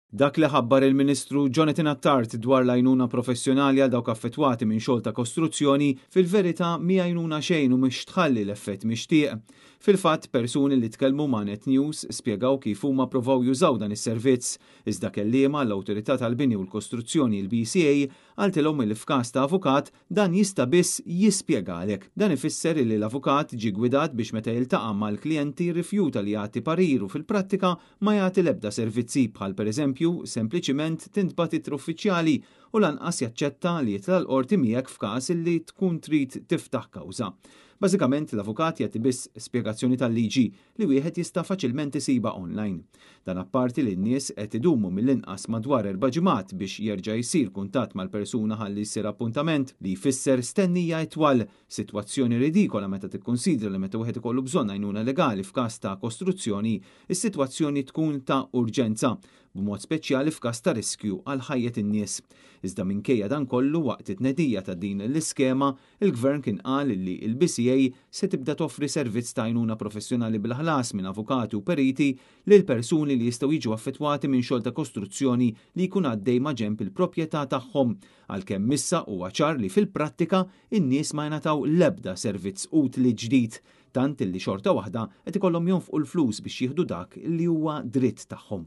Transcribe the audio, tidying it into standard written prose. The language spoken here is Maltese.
Dak li ħabbar il-Ministru Jonathan Attard dwar l-għajnuna professjonali għal dawk affettwati minn xogħol ta' kostruzzjoni fil-verità mi għajnuna xejn u mhix tħalli l-effett mixtieq. Fil-fatt, persuni li tkellmu ma' Net News spjegaw kif huma provaw jużaw dan is-servizz, iżda kelliema l-Awtorità tal-Bini u l-Kostruzzjoni l-BCA għaltilhom li f'każ ta' avukat dan jista' biss jispjegalek. Dan ifisser li l-avukat ġie gwidat biex meta jiltaqa' mal-klijenti rifjuta li jagħti pariru fil-prattika ma jagħti l-ebda servizzi bħal pereżempju sempliċiment tintbagħat ittra uffiċjali u lanqas jaċċetta li jitla l-qorti miegħek f'każ li tkun trid tiftaħ kawża. Bażikament l-avukat jagħti biss spjegazzjoni tal-liġi li wieħed jista' faċilment isiba online. Dan apparti li n-nies qed idumu mill-inqas madwar 4 ġimgħat biex jerġa' jsir kuntatt mal-persuna ħalli jsir appuntament li jfisser stennija itwal, sitwazzjoni ridikola meta tikkunsidra li meta wieħed ikollu bżonn għajnuna legali f'każ ta' kostruzzjoni, is-sitwazzjoni tkun ta' urġenza, b'mod speċjali f'każ ta' riskju għal ħajjet in-nies. Iżda minkejja dan kollu waqt it-tnedija ta' din l-iskema, il-Gvern kien qal li l-BCA se tibda toffri servizz ta' għajnuna professjonali bil-ħlas minn avukati u periti lil persuni li jistgħu jiġu affettwati minn xogħol ta' kostruzzjoni li jkun għaddej ma' ġenb il-proprjetà tagħhom, għalkemm issa huwa ċar li fil-prattika in-nies ma jingħataw l-ebda servizz utli ġdid, tant illi xorta waħda qed ikollhom jonfqu l-flus biex jieħdu dak li huwa dritt tagħhom.